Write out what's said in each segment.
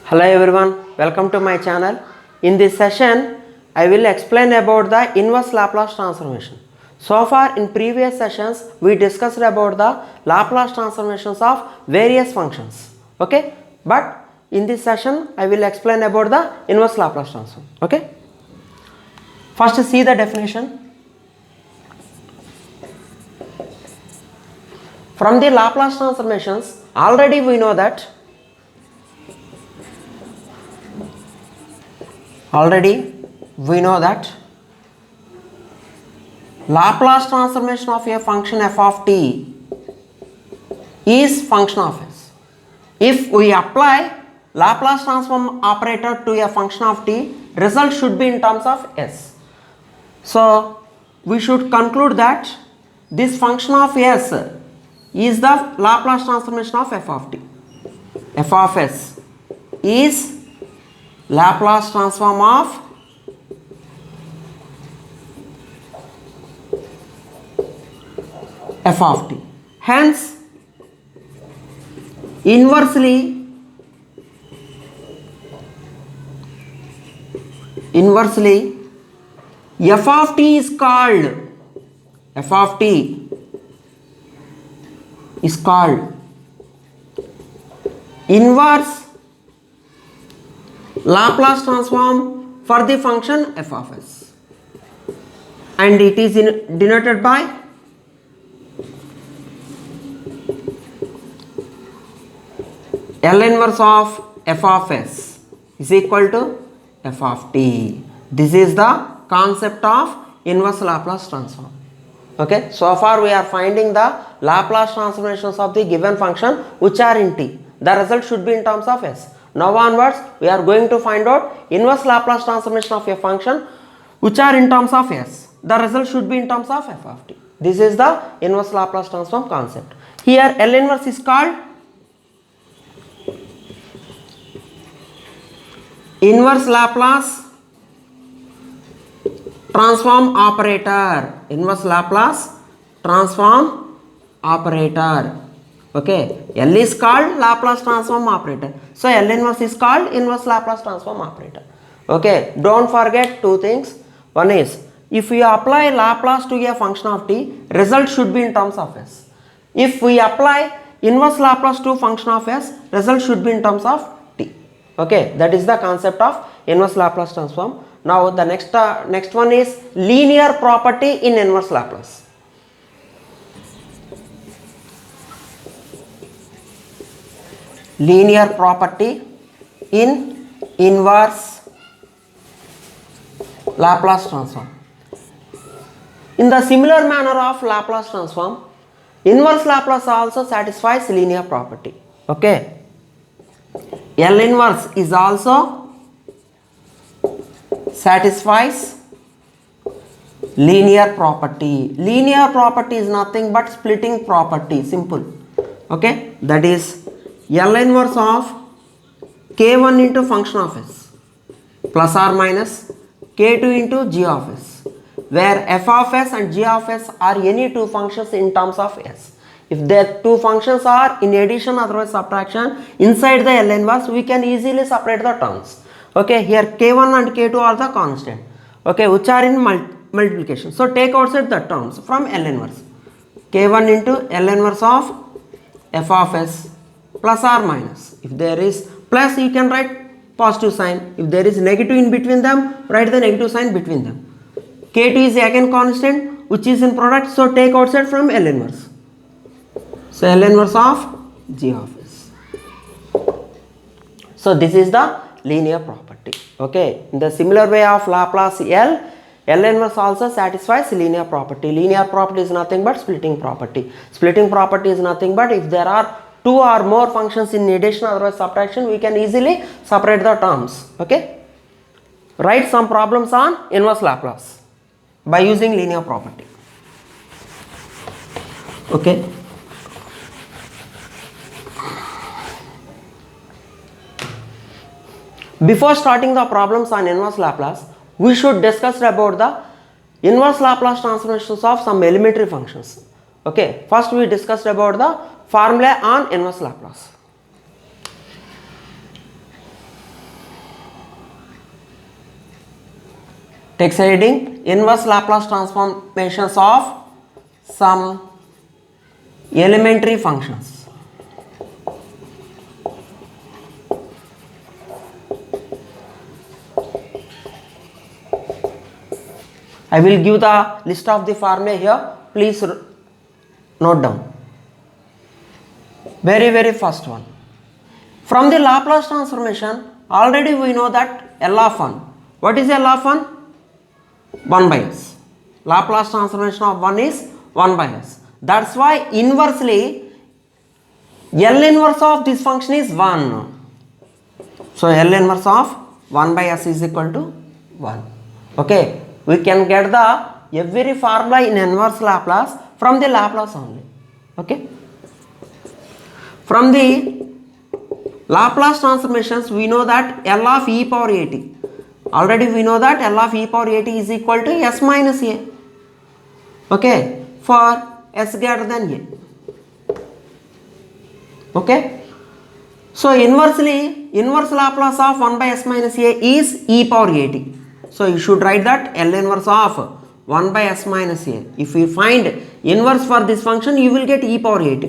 Hello everyone, welcome to my channel. In this session, I will explain about the inverse Laplace transformation. So far in previous sessions, we discussed about the Laplace transformations of various functions. Okay, but in this session, I will explain about the inverse Laplace transform. Okay, first see the definition. From the Laplace transformations, already we know that Laplace transformation of a function f of t is function of s. If we apply Laplace transform operator to a function of t, result should be in terms of s. So we should conclude that this function of s is the Laplace transformation of f of t. F of s is Laplace transform of f of t. Hence, inversely f of t is called inverse Laplace transform for the function f of s, and it is denoted by L inverse of f of s is equal to f of t. This is the concept of inverse Laplace transform. Okay, so far we are finding the Laplace transformations of the given function which are in t. The result should be in terms of s. Now onwards we are going to find out inverse Laplace transformation of a function which are in terms of s. The result should be in terms of f of t. This is the inverse Laplace transform concept. Here L inverse is called inverse Laplace transform operator. Inverse Laplace transform operator. Okay, L is called Laplace transform operator. So L inverse is called inverse Laplace transform operator. Okay, don't forget two things. One is, if we apply Laplace to a function of t, result should be in terms of s. If we apply inverse Laplace to function of s, result should be in terms of t. Okay, that is the concept of inverse Laplace transform. Now the next one is linear property in inverse Laplace. Linear property in inverse Laplace transform. In the similar manner of Laplace transform, inverse Laplace also satisfies linear property. Okay, L inverse is also satisfies linear property. Linear property is nothing but splitting property, simple. Okay, that is L inverse of k1 into function of s plus or minus k2 into g of s, where f of s and g of s are any two functions in terms of s. If the two functions are in addition otherwise subtraction inside the L inverse, we can easily separate the terms. Okay, here k1 and k2 are the constant, okay, which are in multiplication. So take outside the terms from L inverse. K1 into L inverse of f of s plus or minus. If there is plus, you can write positive sign. If there is negative in between them, write the negative sign between them. K2 is again constant which is in product, so take outside from L inverse. So L inverse of g of s. So this is the linear property. Okay, in the similar way of Laplace L inverse also satisfies linear property. Linear property is nothing but splitting property. Splitting property is nothing but if there are two or more functions in addition otherwise subtraction, we can easily separate the terms. Okay, write some problems on inverse Laplace by using linear property. Okay, before starting the problems on inverse Laplace, we should discuss about the inverse Laplace transformations of some elementary functions. Okay, first we discussed about the formula on inverse Laplace. Text heading: inverse Laplace transformations of some elementary functions. I will give the list of the formula here. Please note down. Very first one. From the Laplace transformation, already we know that L of 1. What is L of 1? 1 by s. Laplace transformation of 1 is 1 by s. That's why inversely L inverse of this function is 1. So L inverse of 1 by s is equal to 1. Okay. We can get the every formula in inverse Laplace from the Laplace only. Okay. From the Laplace transformations, we know that L of e power at. Already we know that L of e power at is equal to s minus a. Okay. For s greater than a. Okay. So inversely, inverse Laplace of 1 by s minus a is e power at. So you should write that L inverse of 1 by s minus a. If we find inverse for this function, you will get e power at.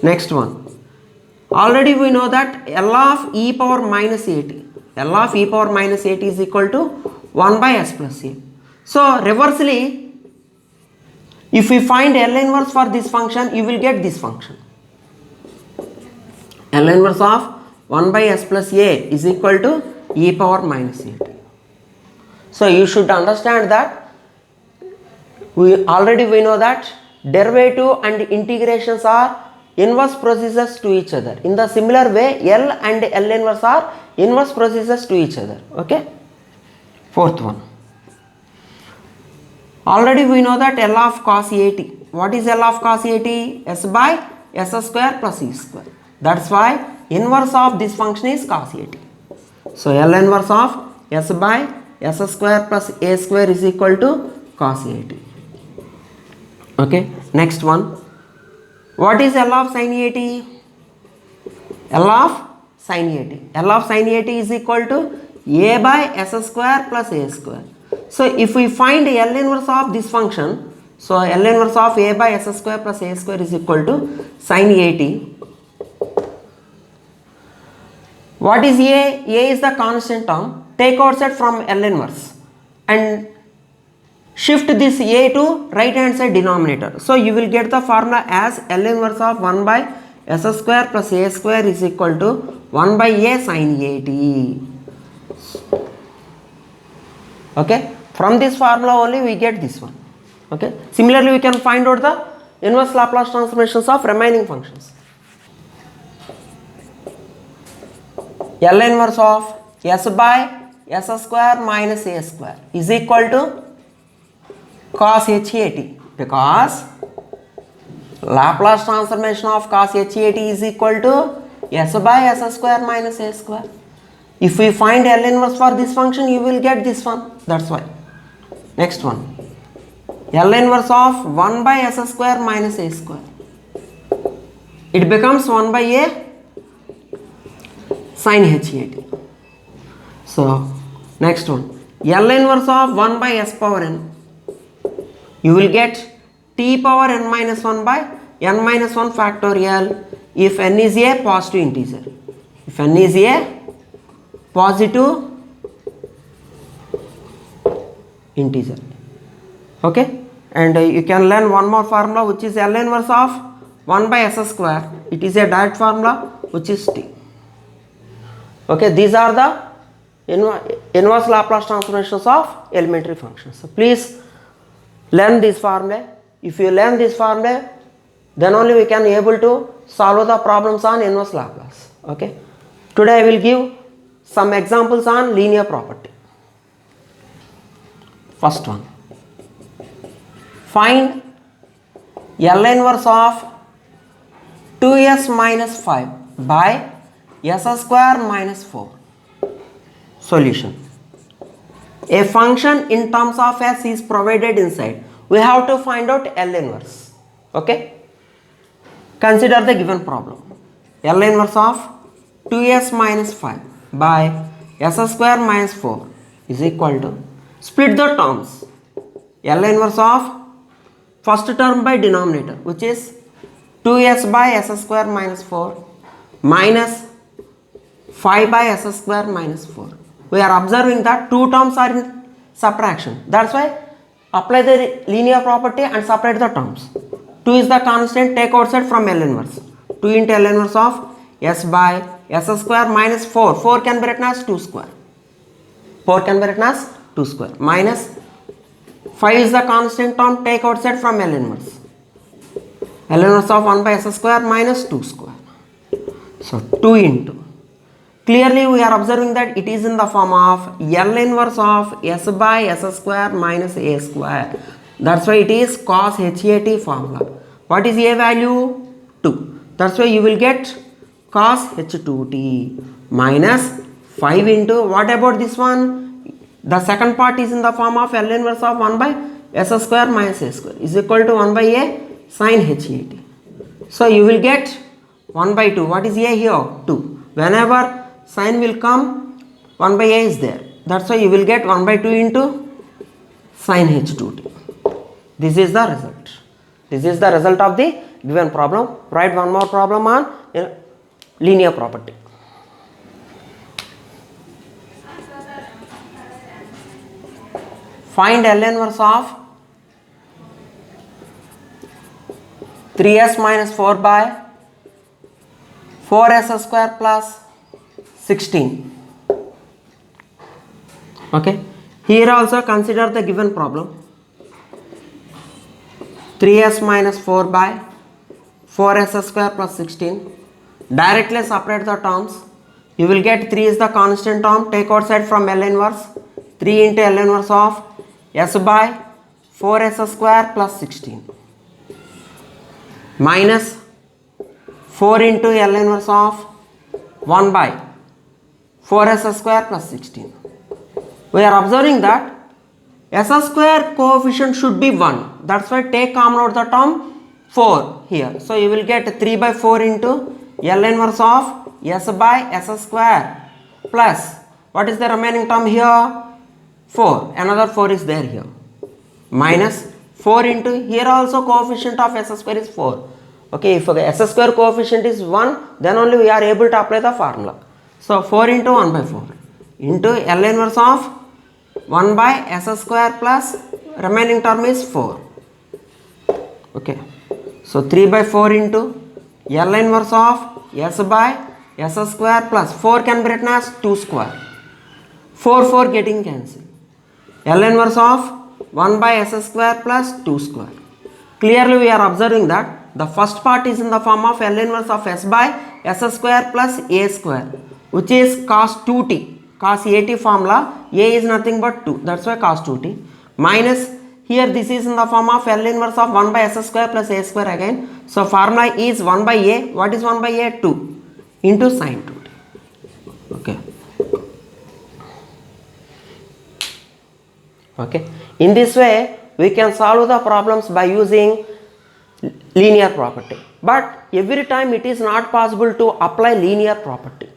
Next one. Already we know that L of e power minus at. L of e power minus at is equal to 1 by s plus a. So reversely, if we find L inverse for this function, you will get this function. L inverse of 1 by s plus a is equal to e power minus at. So you should understand that we know that derivative and integrations are inverse processes to each other. In the similar way, L and L inverse are inverse processes to each other. Okay. Fourth one. Already we know that L of cos at. What is L of cos at? S by s square plus e square. That's why inverse of this function is cos at. So L inverse of s by s square plus a square is equal to cos at. Okay. Next one. What is L of sin at? L of sin at. L of sin at is equal to a by s square plus a square. So if we find L inverse of this function, so L inverse of a by s square plus a square is equal to sin at. What is a? A is the constant term. Take outside from L inverse and shift this a to right hand side denominator. So you will get the formula as L inverse of 1 by s square plus a square is equal to 1 by a sin at. Okay. From this formula only we get this one. Okay. Similarly, we can find out the inverse Laplace transformations of remaining functions. L inverse of s by s square minus a square is equal to cos h at, because Laplace transformation of cos h at is equal to s by s square minus a square. If we find L inverse for this function, you will get this one. That's why. Next one. L inverse of 1 by s square minus a square. It becomes 1 by a sin h at. So next one. L inverse of 1 by s power n. You will get t power n minus 1 by n minus 1 factorial if n is a positive integer. If n is a positive integer. Okay. And you can learn one more formula, which is L inverse of 1 by s square. It is a direct formula, which is t. Okay. These are the inverse Laplace transformations of elementary functions. So please learn this formula. If you learn this formula, then only we can able to solve the problems on inverse Laplace. Okay. Today I will give some examples on linear property. First one. Find L inverse of 2s minus 5 by s square minus 4. Solution. A function in terms of s is provided inside. We have to find out L inverse. Okay. Consider the given problem. L inverse of 2s minus 5 by s square minus 4 is equal to, split the terms, L inverse of first term by denominator, which is 2s by s square minus 4 minus 5 by s square minus 4. We are observing that two terms are in subtraction. That's why apply the linear property and separate the terms. 2 is the constant, take outside from L inverse. 2 into L inverse of s by s square minus 4. 4 can be written as 2 square. 4 can be written as 2 square minus 5 is the constant term, take outside from L inverse. L inverse of 1 by s square minus 2 square. So 2 into. Clearly we are observing that it is in the form of L inverse of s by s square minus a square. That's why it is cos HAT formula. What is a value? 2. That's why you will get cos H2t minus 5 into, what about this one? The second part is in the form of L inverse of 1 by s square minus a square is equal to 1 by a sin HAT. So you will get 1 by 2. What is a here? 2. Whenever sin will come, 1 by a is there. That's why you will get 1 by 2 into sin H2t. This is the result. This is the result of the given problem. Write one more problem on linear property. Find L inverse of 3s minus 4 by 4s square plus 16. Okay. Here also consider the given problem. 3s minus 4 by 4s square plus 16. Directly separate the terms. You will get 3 is the constant term. Take outside from L inverse. 3 into L inverse of s by 4s square plus 16 minus 4 into L inverse of 1 by 4s square plus 16. We are observing that s square coefficient should be 1. That's why take common out the term 4 here. So you will get 3 by 4 into L inverse of s by s square plus, what is the remaining term here? 4. Another 4 is there here. Minus 4 into, here also coefficient of s square is 4. Okay, if s square coefficient is 1, then only we are able to apply the formula. So 4 into 1 by 4 into L inverse of 1 by s square plus remaining term is 4. Okay, so 3 by 4 into L inverse of s by s square plus 4 can be written as 2 square. 4 getting cancelled. L inverse of 1 by s square plus 2 square. Clearly we are observing that the first part is in the form of L inverse of s by s square plus a square, which is cos 2t. Cos AT formula, a is nothing but 2. That's why cos 2t. Minus, here this is in the form of L inverse of 1 by s square plus a square again. So formula is 1 by a. What is 1 by a? 2 into sin 2t. Okay. Okay. In this way, we can solve the problems by using linear property. But every time it is not possible to apply linear property.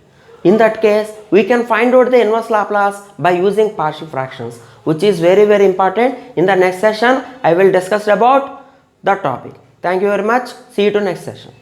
In that case, we can find out the inverse Laplace by using partial fractions, which is very important. In the next session, I will discuss about the topic. Thank you very much. See you to next session.